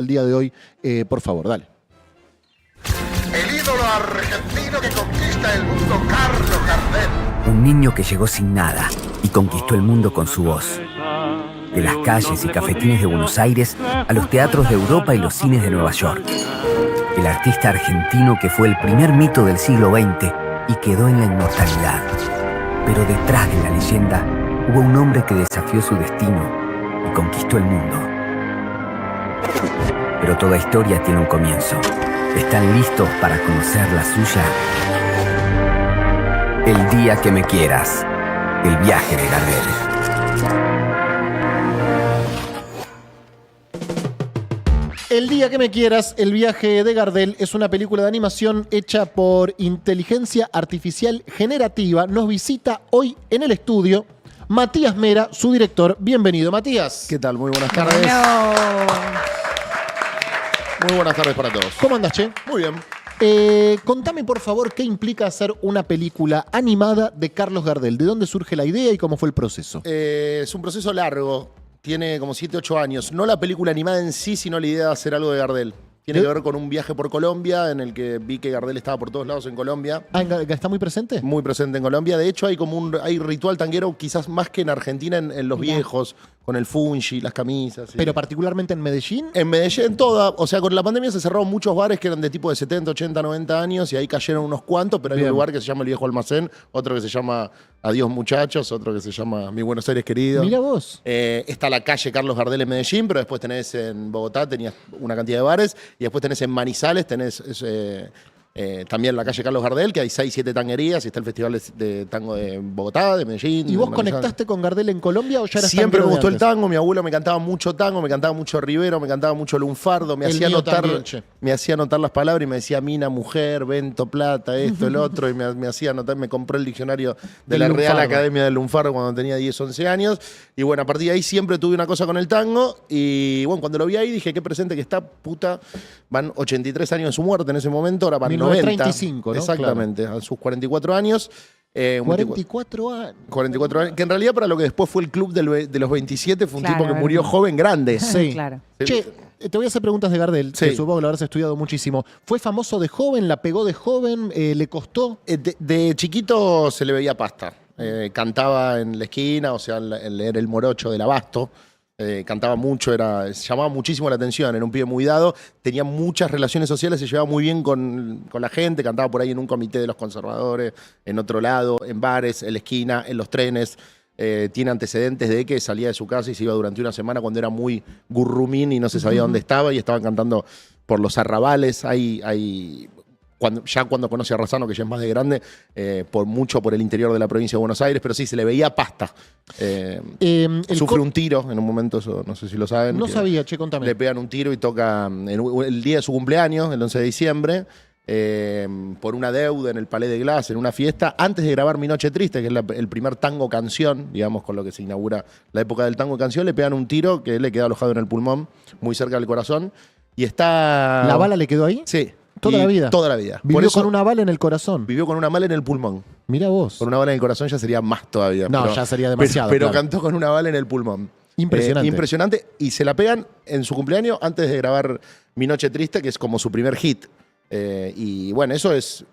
el día de hoy. Por favor, dale. El ídolo argentino que conquista el mundo, Carlos Gardel. Un niño que llegó sin nada y conquistó el mundo con su voz. De las calles y cafetines de Buenos Aires a los teatros de Europa y los cines de Nueva York. El artista argentino que fue el primer mito del siglo XX y quedó en la inmortalidad. Pero detrás de la leyenda hubo un hombre que desafió su destino y conquistó el mundo. Pero toda historia tiene un comienzo. ¿Están listos para conocer la suya? El día que me quieras. El viaje de Gardel. El día que me quieras, el viaje de Gardel es una película de animación hecha por inteligencia artificial generativa. Nos visita hoy en el estudio Matías Mera, su director. Bienvenido, Matías. ¿Qué tal? Muy buenas tardes. Muy buenas tardes para todos. ¿Cómo andas, che? Muy bien. Contame, por favor, qué implica hacer una película animada de Carlos Gardel. ¿De dónde surge la idea y cómo fue el proceso? Es un proceso largo. Tiene como 7, 8 años. No la película animada en sí, sino la idea de hacer algo de Gardel. Tiene que ver con un viaje por Colombia, en el que vi que Gardel estaba por todos lados en Colombia. Ah, ¿está muy presente? Muy presente en Colombia. De hecho, hay como hay ritual tanguero, quizás más que en Argentina, en los viejos, con el fungi, las camisas. ¿Pero particularmente en Medellín? En Medellín, toda. O sea, con la pandemia se cerraron muchos bares que eran de tipo de 70, 80, 90 años y ahí cayeron unos cuantos, pero hay un lugar que se llama El Viejo Almacén, otro que se llama Adiós Muchachos, otro que se llama Mi Buenos Aires Querido. Mira vos. Está la calle Carlos Gardel en Medellín, pero después tenés en Bogotá, tenías una cantidad de bares, y después tenés en Manizales, tenés también la calle Carlos Gardel, que hay 6, 7 tanguerías, y está el Festival de Tango de Bogotá, de Medellín. ¿Y vos conectaste con Gardel en Colombia o ya eras Siempre me tanguero gustó de el tango, mi abuelo me cantaba mucho tango, me cantaba mucho Rivero, me cantaba mucho Lunfardo, me hacía anotar las palabras y me decía mina, mujer, vento, plata, esto, el otro, y me hacía anotar, me compró el diccionario de la Real Academia del Lunfardo cuando tenía 10, 11 años, y bueno, a partir de ahí siempre tuve una cosa con el tango, y bueno, cuando lo vi ahí dije, qué presente que está, puta, van 83 años de su muerte en ese momento, ahora van 90. 35, ¿no? Exactamente, a sus 44 años. 44 años. 44 años, que en realidad para lo que después fue el club de los 27 fue un tipo que murió joven, grande. Sí, claro. Che, te voy a hacer preguntas de Gardel, que supongo que lo habrás estudiado muchísimo. ¿Fue famoso de joven? ¿La pegó de joven? ¿Le costó? De chiquito se le veía pasta. Cantaba en la esquina, o sea, era el morocho del abasto. Cantaba mucho, llamaba muchísimo la atención, era un pibe muy dado, tenía muchas relaciones sociales, se llevaba muy bien con la gente, cantaba por ahí en un comité de los conservadores, en otro lado, en bares, en la esquina, en los trenes. Tiene antecedentes de que salía de su casa y se iba durante una semana cuando era muy gurrumín y no se sabía dónde estaba y estaban cantando por los arrabales. Cuando conoce a Razano, que ya es más de grande, por el interior de la provincia de Buenos Aires, pero sí, se le veía pasta. Sufre un tiro en un momento, eso no sé si lo saben. No sabía, che, contame. Le pegan un tiro y toca el día de su cumpleaños, el 11 de diciembre, por una deuda en el Palais de Glass, en una fiesta, antes de grabar Mi Noche Triste, que es el primer tango canción, digamos, con lo que se inaugura la época del tango canción, le pegan un tiro que le queda alojado en el pulmón, muy cerca del corazón, y está... ¿La bala le quedó ahí? Sí. ¿Toda la vida? Toda la vida. ¿Vivió con una bala en el corazón? Vivió con una bala en el pulmón. Mira vos. Con una bala en el corazón ya sería más todavía. No, ya sería demasiado. Pero cantó con una bala en el pulmón. Impresionante. Impresionante. Y se la pegan en su cumpleaños antes de grabar Mi Noche Triste, que es como su primer hit. Y bueno, eso es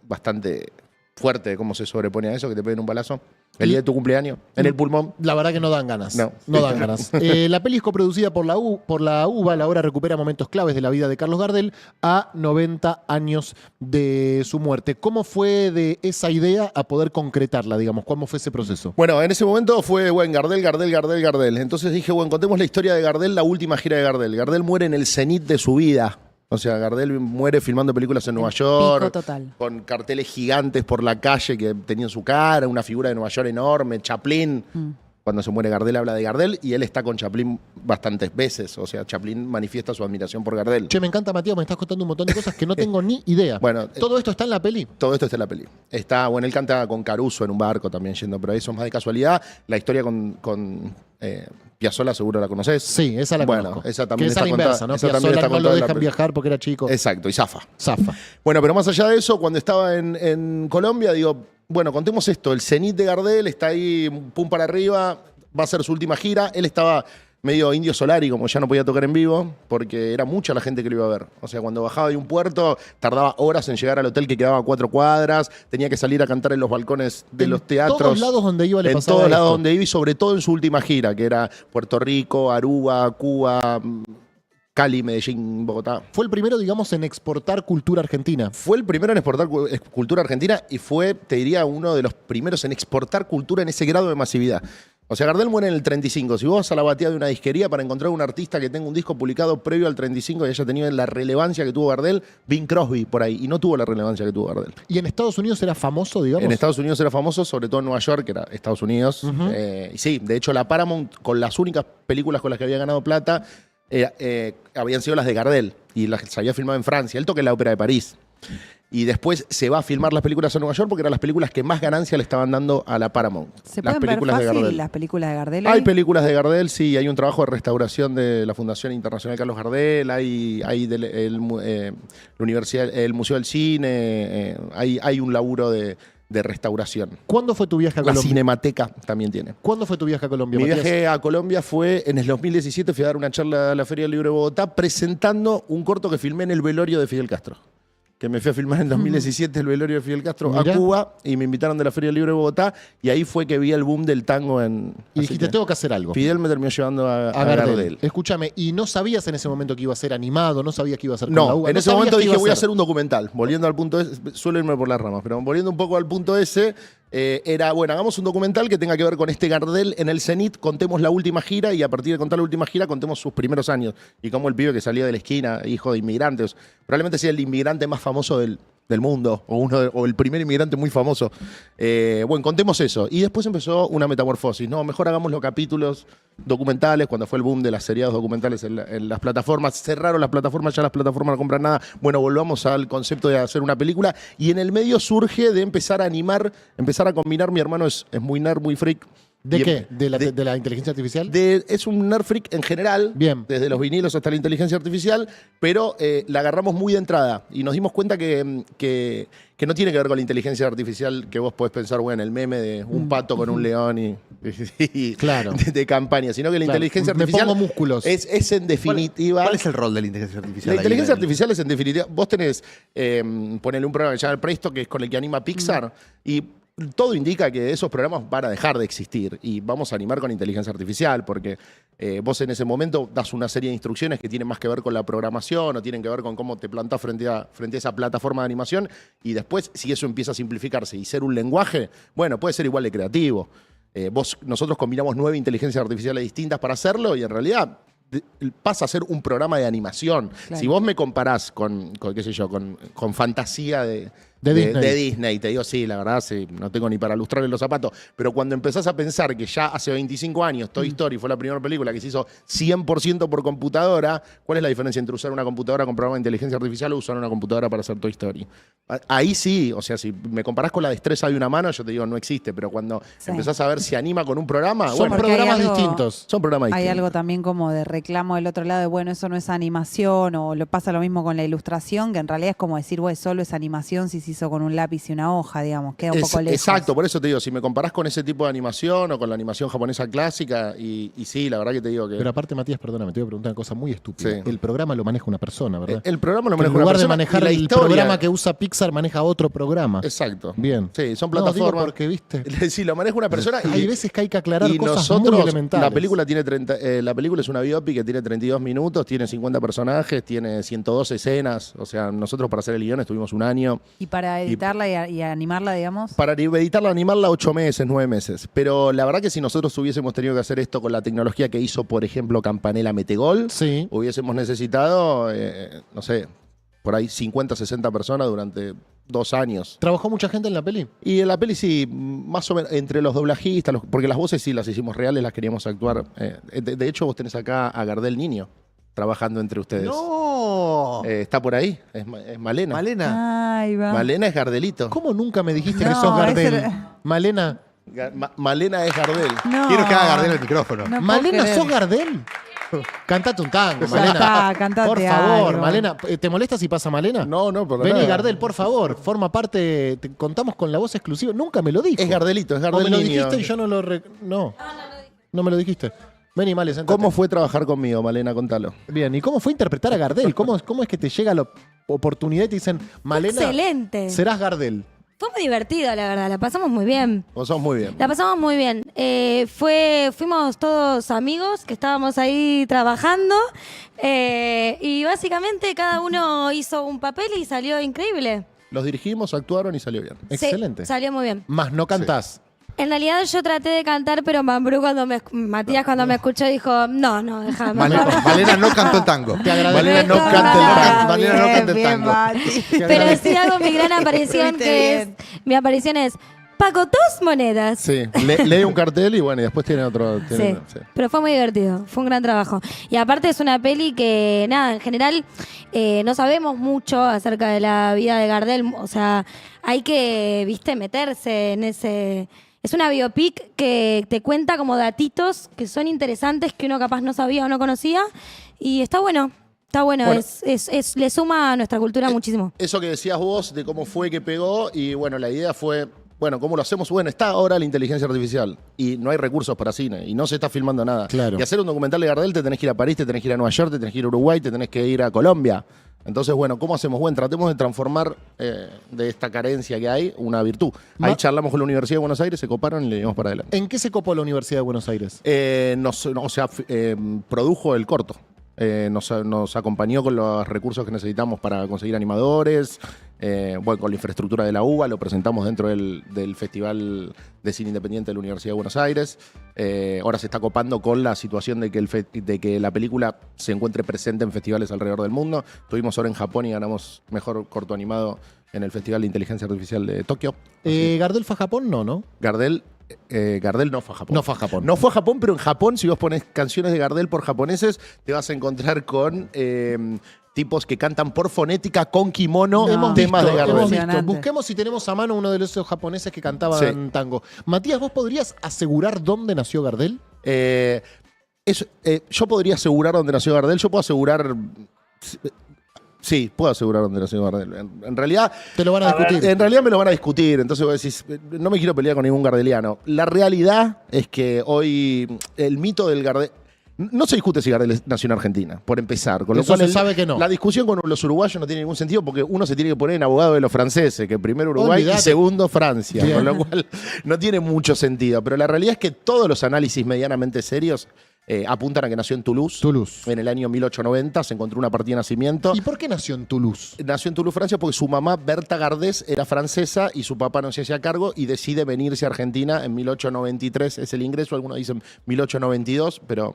bastante fuerte, cómo se sobrepone a eso, que te peguen un balazo. El día de tu cumpleaños, en el pulmón. La verdad que no dan ganas. No dan ganas. La peli es coproducida por la UBA. La obra recupera momentos claves de la vida de Carlos Gardel a 90 años de su muerte. ¿Cómo fue de esa idea a poder concretarla, digamos? ¿Cómo fue ese proceso? Bueno, en ese momento fue, Gardel. Entonces dije, contemos la historia de Gardel, la última gira de Gardel. Gardel muere en el cenit de su vida. O sea, Gardel muere filmando películas en Nueva York, pico total. Con carteles gigantes por la calle que tenían su cara, una figura de Nueva York enorme, Chaplin. Cuando se muere Gardel habla de Gardel y él está con Chaplin bastantes veces. O sea, Chaplin manifiesta su admiración por Gardel. Che, me encanta, Matías, me estás contando un montón de cosas que no tengo ni idea. Bueno, ¿todo esto está en la peli? Todo esto está en la peli. Él canta con Caruso en un barco también yendo, pero eso es más de casualidad. La historia con Piazzolla seguro la conoces. Sí, esa la conozco. Bueno, esa también que está es a la inversa, ¿no? Piazzolla no lo dejan viajar porque era chico. Exacto, y zafa. Zafa. Bueno, pero más allá de eso, cuando estaba en Colombia, digo, bueno, contemos esto. El cenit de Gardel está ahí, pum para arriba, va a ser su última gira. Él estaba medio Indio Solari, como ya no podía tocar en vivo, porque era mucha la gente que lo iba a ver. O sea, cuando bajaba de un puerto, tardaba horas en llegar al hotel que quedaba a 4 cuadras, tenía que salir a cantar en los balcones de los teatros. En todos lados donde iba le pasaba En todos lados esto. donde iba y sobre todo en su última gira, que era Puerto Rico, Aruba, Cuba, Cali, Medellín, Bogotá. Fue el primero, digamos, en exportar cultura argentina. Fue el primero en exportar cultura argentina y fue, te diría, uno de los primeros en exportar cultura en ese grado de masividad. O sea, Gardel muere en el 35. Si vos vas a la batea de una disquería para encontrar un artista que tenga un disco publicado previo al 35 y haya tenido la relevancia que tuvo Gardel, Bing Crosby por ahí, y no tuvo la relevancia que tuvo Gardel. ¿Y en Estados Unidos era famoso, digamos? En Estados Unidos era famoso, sobre todo en Nueva York, que era Estados Unidos. Y sí, de hecho la Paramount, con las únicas películas con las que había ganado plata, habían sido las de Gardel, y las se había filmado en Francia. Él toca en la Ópera de París. Y después se va a filmar las películas en Nueva York porque eran las películas que más ganancia le estaban dando a la Paramount. ¿Se las pueden ver películas de fácil Gardel. las películas de Gardel Hay hoy? películas de Gardel, sí, hay un trabajo de restauración de la Fundación Internacional Carlos Gardel, hay la Universidad, el Museo del Cine, hay un laburo de restauración. ¿Cuándo fue tu viaje a La Colombia? Cinemateca también tiene. ¿Cuándo fue tu viaje a Colombia, Mi Matías? viaje a Colombia fue en el 2017, fui a dar una charla a la Feria del Libro de Bogotá presentando un corto que filmé en el velorio de Fidel Castro. Que me fui a filmar en 2017 el velorio de Fidel Castro Mirá. a Cuba y me invitaron de la Feria del Libro de Bogotá y ahí fue que vi el boom del tango en... Y así dijiste, que tengo que hacer algo. Fidel me terminó llevando a Gardel. Gardel. Escúchame, ¿y no sabías en ese momento que iba a ser animado? ¿No sabías que iba a ser con la No, uva? en ¿No ese sabías momento que dije iba voy a ser? hacer un documental. Volviendo al punto S, suelo irme por las ramas, pero volviendo un poco al punto S, era, bueno, hagamos un documental que tenga que ver con este Gardel en el Cenit, contemos la última gira y a partir de contar la última gira contemos sus primeros años y cómo el pibe que salía de la esquina, hijo de inmigrantes, probablemente sea el inmigrante más famoso del mundo o el primer inmigrante muy famoso. Bueno, contemos eso. Y después empezó una metamorfosis. No, mejor hagamos los capítulos documentales, cuando fue el boom de las seriados documentales en las plataformas. Cerraron las plataformas, ya las plataformas no compran nada. Bueno, volvamos al concepto de hacer una película. Y en el medio surge de empezar a animar, empezar a combinar. Mi hermano es muy nerd, muy freak. ¿De Y qué? ¿De la inteligencia artificial? es un nerd freak en general, Bien. desde los vinilos hasta la inteligencia artificial, pero la agarramos muy de entrada y nos dimos cuenta que no tiene que ver con la inteligencia artificial que vos podés pensar, bueno, el meme de un pato con un león y Claro. de campania, sino que la Claro. inteligencia Me artificial pongo músculos. es en definitiva... ¿Cuál es el rol de la inteligencia artificial? La ahí inteligencia en el- artificial es en definitiva. Vos tenés, ponele un programa que se llama el Presto, que es con el que anima Pixar, y todo indica que esos programas van a dejar de existir y vamos a animar con inteligencia artificial, porque vos en ese momento das una serie de instrucciones que tienen más que ver con la programación o tienen que ver con cómo te plantás frente a esa plataforma de animación, y después, si eso empieza a simplificarse y ser un lenguaje, bueno, puede ser igual de creativo. Nosotros combinamos 9 inteligencias artificiales distintas para hacerlo y en realidad pasa a ser un programa de animación. Claro. Si vos me comparás con qué sé yo, con fantasía de Disney, te digo, sí, la verdad, sí, no tengo ni para lustrarle los zapatos, pero cuando empezás a pensar que ya hace 25 años Toy Story fue la primera película que se hizo 100% por computadora, ¿cuál es la diferencia entre usar una computadora con programa de inteligencia artificial o usar una computadora para hacer Toy Story? Ahí sí, o sea, si me comparás con la destreza de una mano, yo te digo, no existe, pero cuando Sí. empezás a ver si anima con un programa, Son bueno, Porque hay programas algo- distintos. son programas Hay distintos. algo también como de reclamo del otro lado de, bueno, eso no es animación, o lo pasa lo mismo con la ilustración, que en realidad es como decir, bueno, solo es animación si se hizo con un lápiz y una hoja, digamos, queda un poco lejos. Exacto, por eso te digo, si me comparás con ese tipo de animación o con la animación japonesa clásica, y sí, la verdad que te digo que Pero aparte, Matías, perdóname, te voy a preguntar una cosa muy estúpida. Sí. El programa lo maneja una persona, ¿verdad? el programa lo Que en maneja una lugar de persona manejar y la el historia- programa que usa Pixar, maneja otro programa. Exacto. Bien. Sí, son No, digo plataformas. porque, viste, Sí, lo maneja una persona y, hay veces que hay que aclarar y cosas muy nosotros, elementales. la película tiene la película es una biopic que tiene 32 minutos, tiene 50 personajes, tiene 102 escenas, o sea, nosotros para hacer el guión estuvimos un año. Y para editarla y animarla, digamos, Para editarla, animarla 8 meses, 9 meses. Pero la verdad que si nosotros hubiésemos tenido que hacer esto con la tecnología que hizo, por ejemplo, Campanella Metegol, Sí. hubiésemos necesitado, no sé, por ahí 50, 60 personas durante 2 años. ¿Trabajó mucha gente en la peli? Y en la peli sí, más o menos, entre los doblajistas, porque las voces sí las hicimos reales, las queríamos actuar. De hecho, vos tenés acá a Gardel Niño trabajando entre ustedes. ¡No! Está por ahí, es Malena. Malena. ahí va. Malena es Gardelito. ¿Cómo nunca me dijiste que No, sos Gardel? ese era- Malena, Malena es Gardel. No. Quiero que haga Gardel el micrófono. No puedo ¿Malena creer. sos Gardel? Cantate un tango, Ya Malena. está, cantate por favor, algo. Malena. ¿Te molesta si pasa Malena? No, por Vení, nada. Gardel, por favor. Forma parte. Contamos con la voz exclusiva. Nunca me lo dijo. Es Gardelito, es O Gardel me lo Niño. dijiste y yo no lo. No. No me lo dijiste. Vení, Male, sentate. ¿Cómo fue trabajar conmigo, Malena? Contalo. Bien, ¿y cómo fue interpretar a Gardel? ¿Cómo es que te llega la oportunidad y te dicen, Malena, Excelente. serás Gardel? Fue muy divertido, la verdad. La pasamos muy bien. Vos sos muy bien. La pasamos muy bien. Fuimos todos amigos que estábamos ahí trabajando y básicamente cada uno hizo un papel y salió increíble. Los dirigimos, actuaron y salió bien. Excelente. Sí, salió muy bien. Más no cantás. En realidad yo traté de cantar, pero Matías cuando me escuchó dijo, no, déjame. Malena no cantó el tango. Te agradezco. Malena no canta el tango. Malena no canta el tango. Pero sí hago mi gran aparición, que es, mi aparición es, pago 2 monedas. Sí, lee un cartel y bueno, y después tiene otro. Sí, pero fue muy divertido, fue un gran trabajo. Y aparte es una peli que, nada, en general no sabemos mucho acerca de la vida de Gardel, o sea, hay que, viste, meterse en ese... Es una biopic que te cuenta como datitos que son interesantes, que uno capaz no sabía o no conocía, y está bueno. Está bueno, le suma a nuestra cultura muchísimo. Eso que decías vos de cómo fue que pegó, y bueno, la idea fue, bueno, ¿cómo lo hacemos? Bueno, está ahora la inteligencia artificial y no hay recursos para cine y no se está filmando nada. Claro. Y hacer un documental de Gardel te tenés que ir a París, te tenés que ir a Nueva York, te tenés que ir a Uruguay, te tenés que ir a Colombia. Entonces, bueno, ¿cómo hacemos? Bueno, tratemos de transformar de esta carencia que hay una virtud. Ahí charlamos con la Universidad de Buenos Aires, se coparon y le dimos para adelante. ¿En qué se copó la Universidad de Buenos Aires? Produjo el corto. Nos acompañó con los recursos que necesitamos para conseguir animadores, bueno, con la infraestructura de la UBA, lo presentamos dentro del Festival de Cine Independiente de la Universidad de Buenos Aires. Ahora se está copando con la situación de que la película se encuentre presente en festivales alrededor del mundo. Estuvimos ahora en Japón y ganamos mejor corto animado en el Festival de Inteligencia Artificial de Tokio. ¿Gardel fue a Japón? No. Gardel no fue a Japón. No fue a Japón. No fue a Japón, pero en Japón, si vos pones canciones de Gardel por japoneses, te vas a encontrar con tipos que cantan por fonética con kimono temas de Gardel. Hemos visto. Busquemos si tenemos a mano uno de esos japoneses que cantaban tango. Matías, ¿vos podrías asegurar dónde nació Gardel? Yo podría asegurar dónde nació Gardel. Yo puedo asegurar... Sí, puedo asegurar dónde nació Gardel. En realidad... Te lo van a discutir. En realidad me lo van a discutir. Entonces vos decís, no me quiero pelear con ningún gardeliano. La realidad es que hoy el mito del Gardel... No se discute si Gardel nació en Argentina, por empezar. Con lo Eso cual se sabe que no. La discusión con los uruguayos no tiene ningún sentido porque uno se tiene que poner en abogado de los franceses, que primero Uruguay y segundo Francia. Bien. Con lo cual no tiene mucho sentido. Pero la realidad es que todos los análisis medianamente serios apuntan a que nació en Toulouse. En el año 1890 se encontró una partida de nacimiento. ¿Y por qué nació en Toulouse? Nació en Toulouse, Francia, porque su mamá, Berta Gardés, era francesa y su papá no se hacía cargo y decide venirse a Argentina en 1893. Es el ingreso, algunos dicen 1892, pero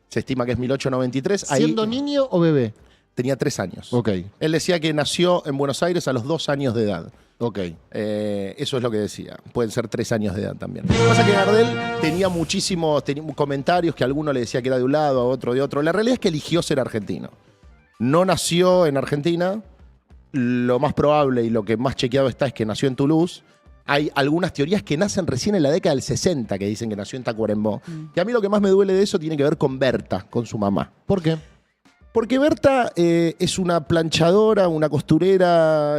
se estima que es 1893. ¿Siendo Ahí, niño o bebé? Tenía 3 años. Ok. Él decía que nació en Buenos Aires a los 2 años de edad. Ok. Eso es lo que decía. Pueden ser 3 años de edad también. Lo que pasa es que Gardel tenía muchísimos comentarios que a alguno le decía que era de un lado, a otro de otro. La realidad es que eligió ser argentino. No nació en Argentina. Lo más probable y lo que más chequeado está es que nació en Toulouse. Hay algunas teorías que nacen recién en la década del 60 que dicen que nació en Tacuarembó. Y a mí lo que más me duele de eso tiene que ver con Berta, con su mamá. ¿Por qué? Porque Berta es una planchadora, una costurera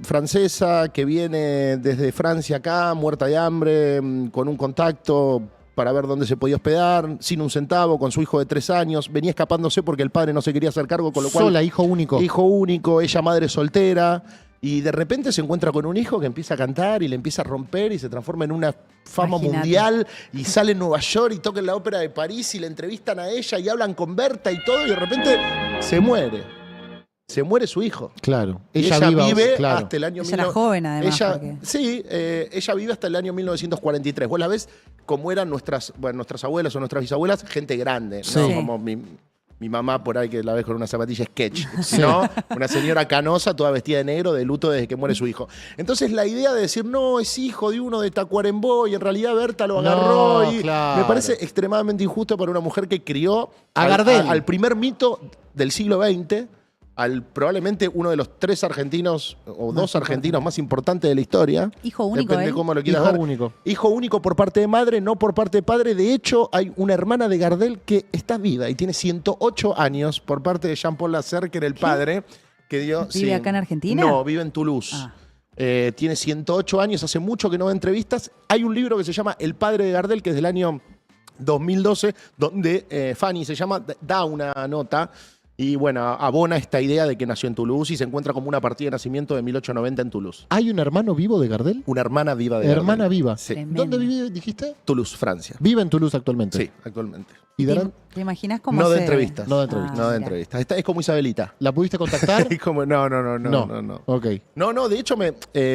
francesa que viene desde Francia acá, muerta de hambre, con un contacto para ver dónde se podía hospedar, sin un centavo, con su hijo de 3 años. Venía escapándose porque el padre no se quería hacer cargo, con lo cual... Sola, hijo único. Hijo único, ella madre soltera. Y de repente se encuentra con un hijo que empieza a cantar y le empieza a romper y se transforma en una fama mundial y sale en Nueva York y toca en la ópera de París y le entrevistan a ella y hablan con Berta y todo y de repente se muere. Se muere su hijo. Claro. Ella vive hasta el año... Ella era joven, además. Sí, ella vive hasta el año 1943. Vos la ves como eran nuestras abuelas o nuestras bisabuelas, gente grande, ¿no? Sí. Como mi mamá por ahí que la ves con una zapatilla sketch, ¿no? Una señora canosa, toda vestida de negro, de luto desde que muere su hijo. Entonces la idea de decir, no, es hijo de uno de Tacuarembó y en realidad Berta lo agarró me parece extremadamente injusto para una mujer que crió a Gardel. al primer mito del siglo XX, al probablemente uno de los 3 argentinos o 2 argentinos más importantes de la historia. Hijo único, depende de cómo lo quieras ver. Hijo único por parte de madre, no por parte de padre. De hecho, hay una hermana de Gardel que está viva y tiene 108 años por parte de Jean-Paul Lasserre, que era el padre que dio... ¿Vive acá en Argentina? No, vive en Toulouse. Tiene 108 años, hace mucho que no da entrevistas. Hay un libro que se llama El padre de Gardel, que es del año 2012, donde Fanny se llama, da una nota y bueno, abona esta idea de que nació en Toulouse y se encuentra como una partida de nacimiento de 1890 en Toulouse. ¿Hay un hermano vivo de Gardel? Una hermana viva de Hermana Gardel. viva. Sí. Tremendo. ¿Dónde vive, dijiste? Toulouse, Francia. Vive en Toulouse actualmente. Sí, actualmente. ¿Y Darán? ¿Te imaginas cómo No de se- entrevistas. No de entrevistas. No de mira. entrevistas. Es como Isabelita. ¿La pudiste contactar? Es como, no. Ok. No, de hecho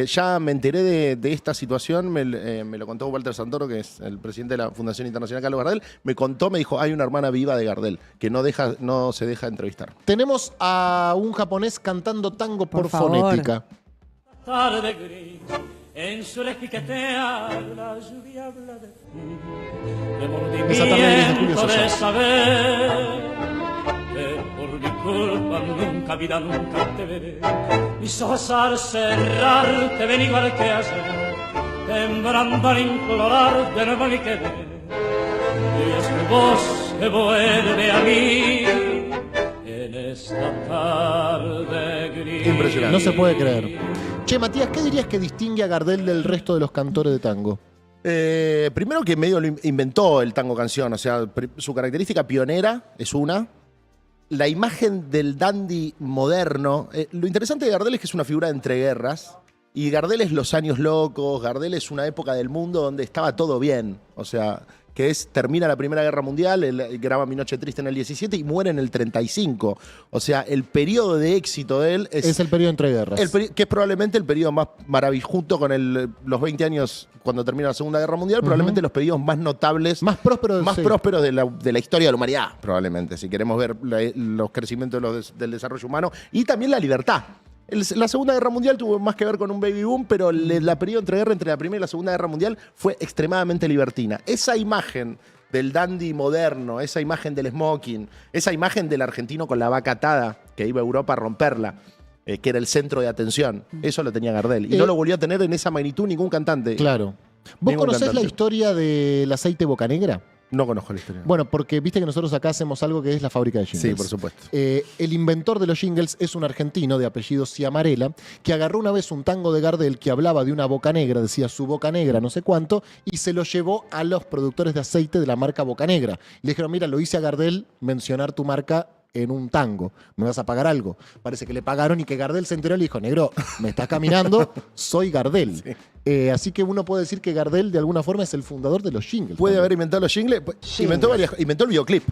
ya me enteré de esta situación, me lo contó Walter Santoro, que es el presidente de la Fundación Internacional Carlos Gardel, me dijo, hay una hermana viva de Gardel, que no se deja entrevistar. Tenemos a un japonés cantando tango por favor. fonética. Tarde gris, en su repiquetear la lluvia habla de ti, de Esa tarde gris de Julio mordimiento de Sosa. saber que por mi culpa nunca, vida, nunca te veré. Mis ojos al cerrar te ven igual que ayer, temblando al implorar de nuevo mi querer. Y es tu voz que vuelve a mí en esta tarde gris. Impresionante. No se puede creer. Che, Matías, ¿qué dirías que distingue a Gardel del resto de los cantores de tango? Primero que medio lo inventó el tango canción, o sea, su característica pionera es una. La imagen del dandy moderno. Lo interesante de Gardel es que es una figura de entreguerras. Y Gardel es los años locos, Gardel es una época del mundo donde estaba todo bien. O sea, termina la Primera Guerra Mundial, él graba Mi Noche Triste en el 17 y muere en el 35. O sea, el periodo de éxito de él Es el periodo entre guerras. que es probablemente el periodo más maravilloso, junto con los 20 años cuando termina la Segunda Guerra Mundial, probablemente los periodos más notables, Más próspero más sí. prósperos de la historia de la humanidad, probablemente, si queremos ver los crecimientos del desarrollo humano y también la libertad. La Segunda Guerra Mundial tuvo más que ver con un baby boom, pero la periodo entreguerra entre la Primera y la Segunda Guerra Mundial fue extremadamente libertina. Esa imagen del dandy moderno, esa imagen del smoking, esa imagen del argentino con la vaca atada que iba a Europa a romperla, que era el centro de atención, eso lo tenía Gardel. Y no lo volvió a tener en esa magnitud ningún cantante. Claro. ¿Vos Ningún conocés la cantante. historia del aceite Bocanegra? No conozco la historia. Bueno, porque viste que nosotros acá hacemos algo que es la fábrica de jingles. Sí, por supuesto. El inventor de los jingles es un argentino de apellido Ciamarela que agarró una vez un tango de Gardel que hablaba de una boca negra, decía su boca negra, no sé cuánto, y se lo llevó a los productores de aceite de la marca Boca Negra. Le dijeron, mira, lo hice a Gardel mencionar tu marca en un tango, ¿me vas a pagar algo? Parece que le pagaron y que Gardel se enteró y le dijo, negro, me estás caminando, soy Gardel. Así que uno puede decir que Gardel de alguna forma es el fundador de los jingles. Puede también. haber inventado los jingles. Inventó el videoclip.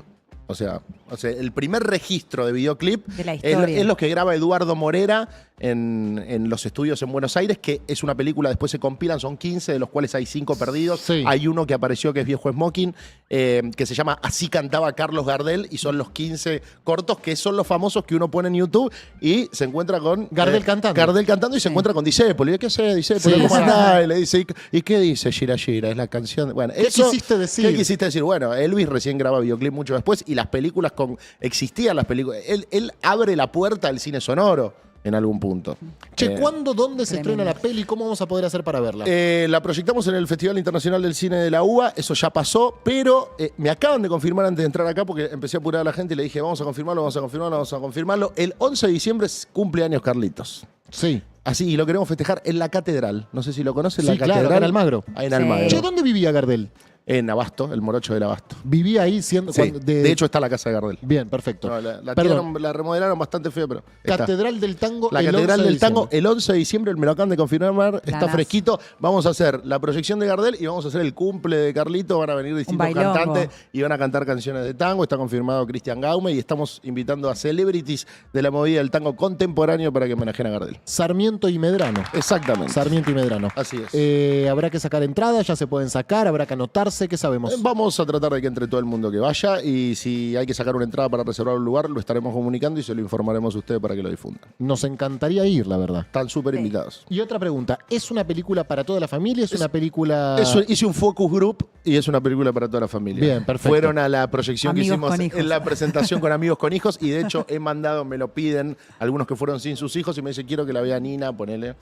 O sea, el primer registro de videoclip De la historia. es lo que graba Eduardo Morera en los estudios en Buenos Aires, que es una película, después se compilan, son 15, de los cuales hay 5 perdidos. Sí. Hay uno que apareció que es Viejo Smoking, que se llama Así cantaba Carlos Gardel, y son los 15 cortos que son los famosos que uno pone en YouTube y se encuentra con Gardel cantando. Gardel cantando y se encuentra con Discépolo. ¿Y qué sé, Discépolo? Sí, ¿Cómo sí. andás? Y le dice, ¿y qué dice Gira Gira? Es la canción. Bueno, ¿Qué eso- quisiste decir? ¿Qué quisiste decir? Bueno, Elvis recién graba videoclip mucho después y las películas existían las películas. Él abre la puerta al cine sonoro en algún punto. Che, ¿cuándo, dónde se Tremendo. estrena la peli? ¿Cómo vamos a poder hacer para verla? La proyectamos en el Festival Internacional del Cine de la UBA, eso ya pasó, pero me acaban de confirmar antes de entrar acá porque empecé a apurar a la gente y le dije, vamos a confirmarlo. El 11 de diciembre es cumpleaños Carlitos. Sí. Así, y lo queremos festejar en la Catedral. No sé si lo conocen, Sí, la claro, Catedral. acá en Almagro. Ahí en Sí. Almagro. Che, ¿dónde vivía Gardel? En Abasto, el morocho del Abasto. Vivía ahí siendo... Sí, cuando- de hecho está la casa de Gardel. Bien, perfecto. No, la Perdón, la remodelaron bastante fea, pero está. Catedral del Tango La el Catedral 11 de del Tango, diciembre. el 11 de diciembre, me lo acaban de confirmar, está Planazo. fresquito. Vamos a hacer la proyección de Gardel y vamos a hacer el cumple de Carlito. Van a venir distintos bailongo. cantantes y van a cantar canciones de tango. Está confirmado Cristian Gaume y estamos invitando a celebrities de la movida del tango contemporáneo para que homenajeen a Gardel. Sarmiento y Medrano. Exactamente. Sarmiento y Medrano. Así es. Habrá que sacar entradas, ya se pueden sacar, habrá que anotarse, ¿qué sabemos? Vamos a tratar de que entre todo el mundo que vaya y si hay que sacar una entrada para reservar un lugar, lo estaremos comunicando y se lo informaremos a ustedes para que lo difundan. Nos encantaría ir, la verdad. Están súper invitados. Y otra pregunta, ¿es una película para toda la familia? ¿Es una película...? Hice un focus group y es una película para toda la familia. Bien, perfecto. Fueron a la proyección Amigos que hicimos con hijos. en la presentación con Amigos con Hijos y de hecho he mandado, me lo piden, algunos que fueron sin sus hijos y me dicen, quiero que la vea Nina, ponele.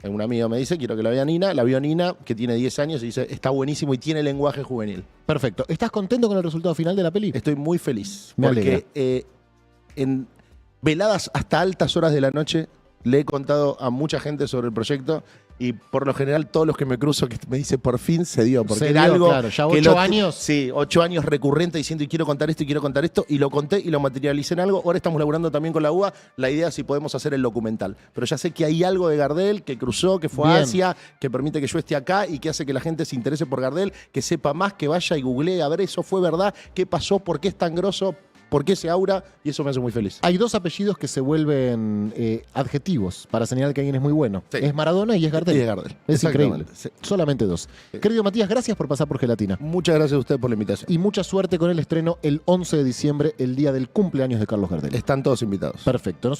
Un amigo me dice, quiero que la vea Nina. La vio Nina, que tiene 10 años, y dice, está buenísimo y tiene lenguaje juvenil. Perfecto. ¿Estás contento con el resultado final de la peli? Estoy muy feliz. Me porque alegra. en veladas hasta altas horas de la noche Le he contado a mucha gente sobre el proyecto y por lo general todos los que me cruzo que me dicen por fin se dio. Porque Se era dio, algo claro, ya que 8 años. Sí, 8 años recurrente diciendo y quiero contar esto y quiero contar esto. Y lo conté y lo materialicé en algo. Ahora estamos laburando también con la UBA. La idea es si podemos hacer el documental. Pero ya sé que hay algo de Gardel que cruzó, que fue a Bien. Asia, que permite que yo esté acá y que hace que la gente se interese por Gardel, que sepa más, que vaya y googlee a ver eso fue verdad, qué pasó, por qué es tan grosso, por qué ese aura, y eso me hace muy feliz. Hay 2 apellidos que se vuelven adjetivos para señalar que alguien es muy bueno. Sí. Es Maradona y es Gardel. Y es Gardel. Es Exactamente. increíble. Sí. Solamente 2. Querido Matías, gracias por pasar por Gelatina. Muchas gracias a usted por la invitación. Y mucha suerte con el estreno el 11 de diciembre, el día del cumpleaños de Carlos Gardel. Están todos invitados. Perfecto. Nosotros